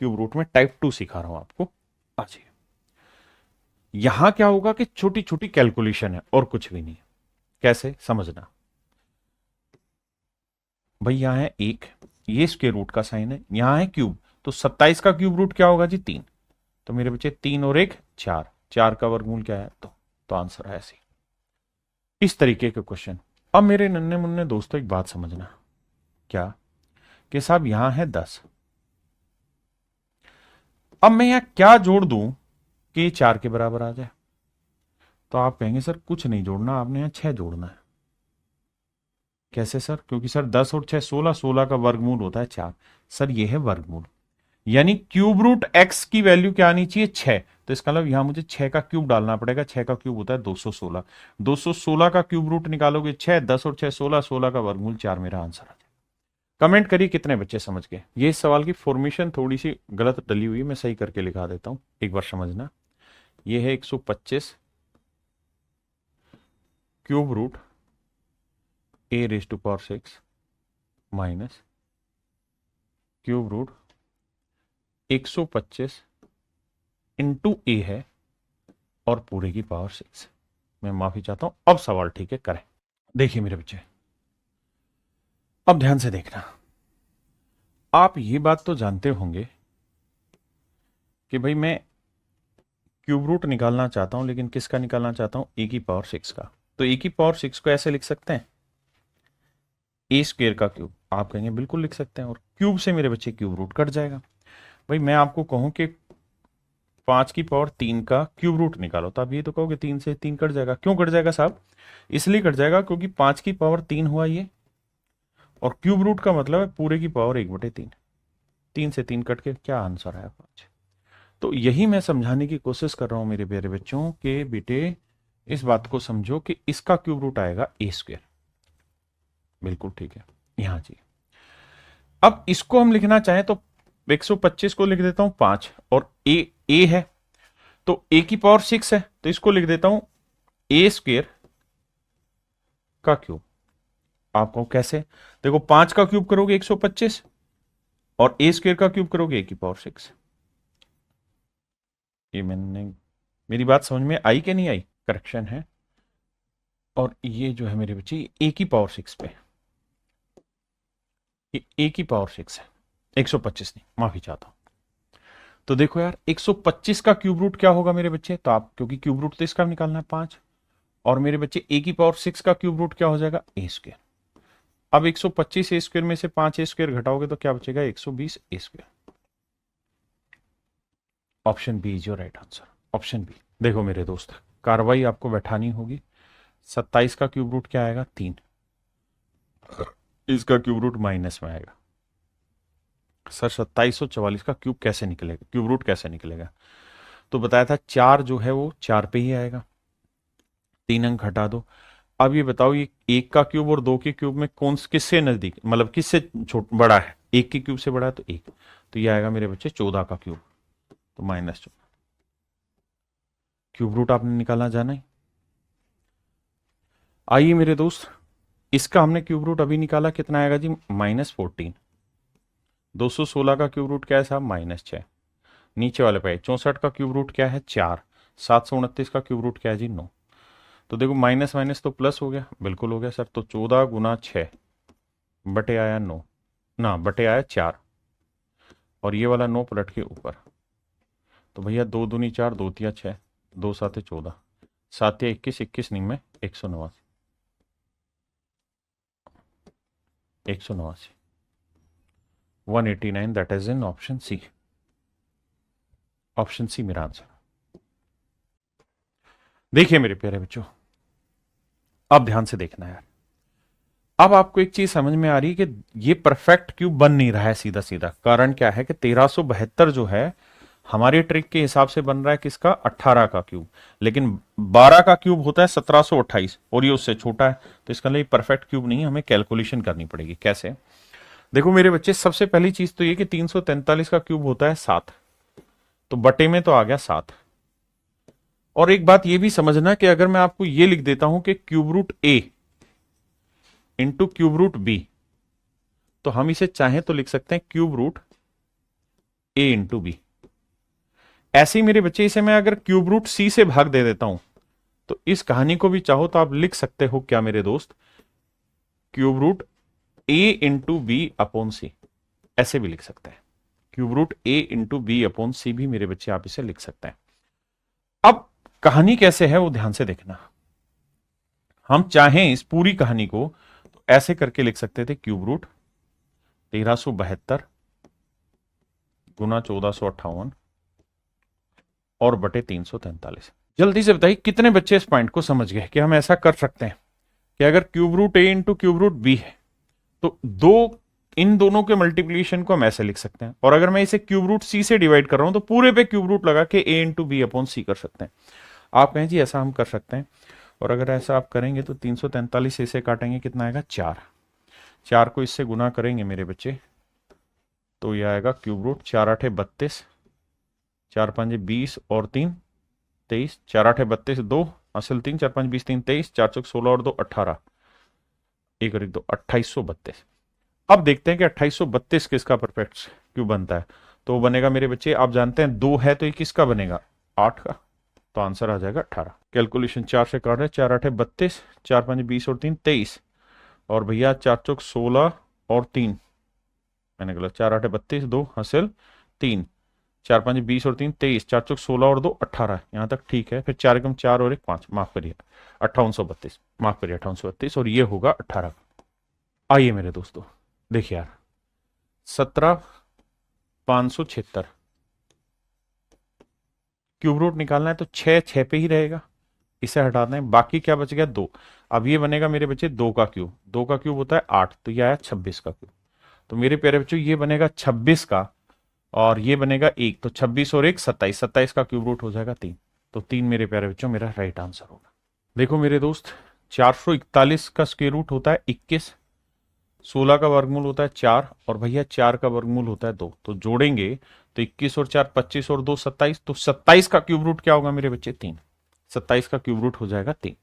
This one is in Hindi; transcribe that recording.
क्यूब रूट में टाइप 2 सिखा रहा हूं आपको आज। यहां क्या होगा कि छोटी छोटी कैलकुलेशन है और कुछ भी नहीं। कैसे समझना भाई, यहां है एक, ये स्क्वायर रूट का साइन है, यहां है क्यूब, तो 27 का क्यूब रूट क्या होगा जी 3। तो मेरे बच्चे 3 और 1 4, 4 का वर्गमूल क्या है तो आंसर है ऐसे। इस तरीके के क्वेश्चन। अब मेरे नन्हे मुन्ने दोस्तों एक बात समझना, क्या कि साहब यहां है 10, अब मैं यहां क्या जोड़ दूं कि ये 4 के बराबर आ जाए। तो आप कहेंगे सर कुछ नहीं जोड़ना, आपने यहां 6 जोड़ना है। कैसे सर? क्योंकि सर 10 और 6 16, 16 का वर्गमूल होता है 4। सर ये है वर्गमूल, यानी क्यूब रूट एक्स की वैल्यू क्या आनी चाहिए 6। तो इसका मतलब यहां मुझे 6 का क्यूब डालना पड़ेगा। 6 का क्यूब होता है 216। 216 का क्यूब रूट निकालोगे 6, 10 और 6 16, 16 का वर्गमूल 4, मेरा आंसर आ जाए। कमेंट करिए कितने बच्चे समझ गए। ये इस सवाल की फॉर्मेशन थोड़ी सी गलत डली हुई है, मैं सही करके लिखा देता हूं, एक बार समझना। ये है 125 cube root a raise to power 6 minus cube root 125 into a है और पूरे की पावर 6। मैं माफी चाहता हूं। अब सवाल ठीक है करें। देखिए मेरे बच्चे, अब ध्यान से देखना। आप ये बात तो जानते होंगे कि भाई मैं क्यूब रूट निकालना चाहता हूं, लेकिन किसका निकालना चाहता हूं? ए की पावर 6 का। तो ए की पावर 6 को ऐसे लिख सकते हैं, ए स्क्वेयर का क्यूब। आप कहेंगे बिल्कुल लिख सकते हैं, और क्यूब से मेरे बच्चे क्यूब रूट कट जाएगा। भाई मैं आपको कहूं कि 5 की पावर 3 का क्यूब रूट निकालो, तो आप ये तो कहोगे 3 से 3 कट जाएगा। क्यों कट जाएगा साहब? इसलिए कट जाएगा क्योंकि 5 की पावर 3 हुआ ये, और क्यूब रूट का मतलब है पूरे की पावर 1/3। 3 से 3 कट के क्या आंसर आया? 5। तो यही मैं समझाने की कोशिश कर रहा हूं मेरे प्यारे बच्चों के बेटे, इस बात को समझो कि इसका क्यूब रूट आएगा ए स्क्वेयर। बिल्कुल ठीक है यहां जी। अब इसको हम लिखना चाहें तो 125 को लिख देता हूं 5, और ए है तो ए की पावर 6 है, तो इसको लिख देता हूं ए स्क्वेयर का क्यूब। आपको कैसे? देखो 5 का क्यूब करोगे 125, और ए स्क्वेयर का क्यूब करोगे ए की पावर 6। ये मैंने, मेरी बात समझ में आई कि नहीं आई? करेक्शन है। और ये जो है मेरे बच्चे ए की पावर 6 पे, ये ए की पावर 6 है, 125 नहीं, माफी चाहता हूं। तो देखो यार 125 का क्यूब रूट क्या होगा मेरे बच्चे? तो आप, क्योंकि क्यूब रूट तो इसका निकालना है 5, और मेरे बच्चे ए की पावर 6 का क्यूब रूट क्या हो जाएगा? ए स्क्वेयर। अब 125 ए स्क्वेयर में से 5 ए स्क्वेयर घटाओगे तो क्या बचेगा? 120 a square. Option B is your right answer. Option B. देखो मेरे दोस्त, कार्रवाई आपको बैठानी होगी। 27 का क्यूब रूट क्या आएगा? 3। इसका क्यूब रूट माइनस में आएगा। सर 2744 का क्यूब कैसे निकलेगा, क्यूब रूट कैसे निकलेगा? तो बताया था 4 जो है वो 4 पे ही आएगा, 3 अंक हटा दो। अब ये बताओ, ये 1 का क्यूब और 2 के क्यूब में कौन किससे नजदीक, मतलब किससे छोट बड़ा है? 1 के क्यूब से बड़ा है तो 1। तो ये आएगा मेरे बच्चे 14 का क्यूब, तो -14। क्यूब रूट आपने निकालना जाना ही। आइए मेरे दोस्त, इसका हमने क्यूब रूट अभी निकाला, कितना आएगा जी? -14। 216 का क्यूब रूट क्या है साहब? -6। नीचे वाले पे 64 का क्यूब रूट क्या है? 4। 729 का क्यूब रूट क्या है जी? 9। तो देखो माइनस माइनस तो प्लस हो गया, बिल्कुल हो गया सर। तो 14 गुना 6 बटे आया 9, ना बटे आया 4, और ये वाला 9 पलट के ऊपर। तो भैया 2 दूनी 4, 2 तिया 6, 2 साते 14, 7 या 21, 21 नहीं में 189, 189, 189, that is in option C. Option C मेरा आंसर। देखिए मेरे प्यारे बच्चों, अब ध्यान से देखना यार। अब आपको एक चीज समझ में आ रही है कि ये परफेक्ट क्यूब बन नहीं रहा है सीधा सीधा। कारण क्या है कि 1372 जो है हमारी ट्रिक के हिसाब से बन रहा है किसका? 18 का क्यूब। लेकिन 12 का क्यूब होता है 1728, और ये उससे छोटा है। तो इसका लिए परफेक्ट क्यूब नहीं है, हमें कैलकुलेशन करनी पड़ेगी। कैसे? देखो मेरे बच्चे, सबसे पहली चीज तो ये कि 343 का क्यूब होता है 7, तो बटे में तो आ गया 7। और एक बात ये भी समझना कि अगर मैं आपको ये लिख देता हूं कि क्यूब रूट ए इंटू क्यूब रूट बी, तो हम इसे चाहें तो लिख सकते हैं क्यूब रूट ए इंटू बी। ऐसे ही मेरे बच्चे इसे मैं अगर क्यूब रूट सी से भाग दे देता हूं तो इस कहानी को भी चाहो तो आप लिख सकते हो क्या मेरे दोस्त, क्यूब रूट ए इंटू बी अपॉन सी, ऐसे भी लिख सकते हैं। क्यूब रूट ए इंटू बी अपॉन सी भी मेरे बच्चे आप इसे लिख सकते हैं। अब कहानी कैसे है वो ध्यान से देखना। हम चाहें इस पूरी कहानी को तो ऐसे करके लिख सकते थे, क्यूब रूट 1372 गुना 1458 और बटे 343। जल्दी से बताइए कितने बच्चे इस पॉइंट को समझ गए कि हम ऐसा कर सकते हैं कि अगर क्यूब रूट ए इंटू क्यूब रूट बी है तो इन दोनों के मल्टीप्लीकेशन को हम ऐसे लिख सकते हैं, और अगर मैं इसे क्यूब रूट सी से डिवाइड कर रहा हूं तो पूरे पे क्यूब रूट लगा के ए इंटू बी अपॉन सी कर सकते हैं। आप कहें जी ऐसा हम कर सकते हैं, और अगर ऐसा आप करेंगे तो 343 इसे काटेंगे कितना आएगा 4, 4 को इससे गुना करेंगे मेरे बच्चे तो यह आएगा क्यूब रूट 4 8 32, 4 5 20 और 3 23, 4 8 32 2 असल 3, 4 5 20 3 23, 4 चौक 16 और 2 18, 1 और 1 2 2832। अब देखते हैं कि 2832 किसका परफेक्ट क्यूब बनता है। तो वो बनेगा मेरे बच्चे, आप जानते हैं 2 है तो ये किसका बनेगा 8 का, तो आंसर आ जाएगा 18। कैलकुलेशन 4 से काट रहे, 4 8 32, 4 5 20 और 3 23, और भैया 4 चौक 16 और 3, मैंने गलत, 4 8 32 2 हासिल 3, 4 5 20 और 3 23, 4 चौक 16 और 2 18, यहां तक ठीक है। फिर 4 एकम 4 और 1 5, माफ करिए 5832, माफ करिए 5832, और ये होगा 18 का। आइए मेरे दोस्तों देखिए यार, 17576 क्यूब रूट निकालना है तो 6 6 पे ही रहेगा, इसे हटा दें, बाकी क्या बच गया 2। अब ये बनेगा मेरे बच्चे 2 का क्यूब, 2 का क्यूब होता है 8, तो ये आया 26 का क्यूब। तो मेरे प्यारे बच्चों ये बनेगा 26 का, और ये बनेगा 1, तो 26 और 1 27, 27 का क्यूब रूट हो जाएगा 3। तो 3 मेरे प्यारे बच्चों मेरा राइट आंसर होगा। देखो मेरे दोस्त, 441 का स्क्वायर रूट होता है 21, 16 का वर्गमूल होता है 4, और भैया 4 का वर्गमूल होता है 2, तो जोड़ेंगे तो 21 और 4 25 और 2 27, तो 27 का क्यूब रूट क्या होगा मेरे बच्चे 3, 27 का क्यूब रूट हो जाएगा 3।